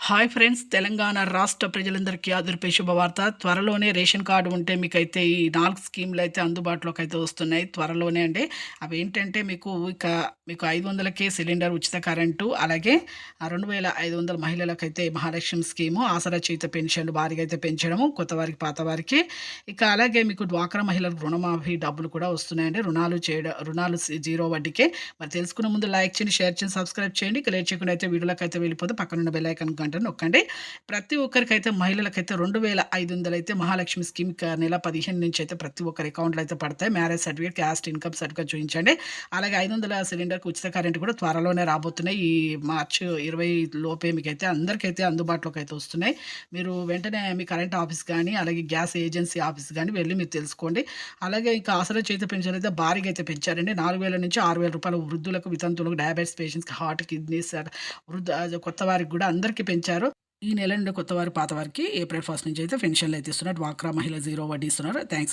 Hi friends! Telangana రాష్ట్ర ప్రజలందరికీ అదిరిపే శుభవార్త. త్వరలోనే రేషన్ కార్డు ఉంటే మీకైతే ఈ 4 స్కీమ్‌లయితే అందుబాటులోకైతే వస్తున్నాయి. త్వరలోనే అండి. అవేంటంటే మీకు 500కే సిలిండర్ ఉచిత కరెంటు, అలాగే 2500 మహిళలకైతే మహాలక్ష్మి స్కీము, ఆసరా చేయుత పెన్షన్‌లు భారీగా అయితే పెంచడము, కొత్తవారికి, పాతవారికి. అలాగే మీకు డ్వాక్రా మహిళలకు రుణమాఫీ డబ్బులు కూడా వస్తున్నాయండి. రుణాలు జీరో వడ్డీకే. మరి తెలుసుకునే ముందు లైక్ చేయండి, షేర్ చేయండి, సబ్స్క్రైబ్ చేయండి. ఇక లేట్ చేయకుండా అయితే వీడియోలోకైతే వెళ్ళిపోతే పక్కనున్న బెల్ ఐకాన్ గంట నొక్కండి. ప్రతి ఒక్కరికైతే మహిళలకైతే 2500 అయితే మహాలక్ష్మి స్కీమ్ నెల 15 నుంచి అయితే ప్రతి ఒక్కరి అకౌంట్‌లో అయితే పడతాయి. Marriage certificate, caste income certificate చూయించండి. అలాగే 500 సిలిండర్‌కి ఉచిత కరెంట్ కూడా త్వరలోనే రాబోతున్నాయి. ఈ మార్చ్ 20 లోపే మీకైతే అందరికైతే అందుబాటులోకి అయితే వస్తున్నాయి. మీరు వెంటనే మీ కరెంట్ ఆఫీస్ గానీ, అలాగే గ్యాస్ ఏజెన్సీ ఆఫీస్ గానీ వెళ్లి మీరు తెలుసుకోండి. అలాగే ఇంకా ఆసరా చేయుత పెన్షన్ అయితే భారీగా అయితే పెంచారండి. 4000 నుంచి 6000 రూపాయలు వృద్ధులకు, వితంతువులకు, డయాబెటిస్ పేషెంట్స్‌కి, హార్ట్, కిడ్నీస్, కొత్త వారికి గూడా అందరికీ పెంచారు. ఈ నెల నుండి కొత్తవారు, పాతవారికి ఏప్రిల్ 1 నుంచి అయితే పెన్షన్‌లు అయితే ఇస్తున్నారు. డ్వాక్రా మహిళ జీరో వడ్డీ ఇస్తున్నారు. థాంక్స్.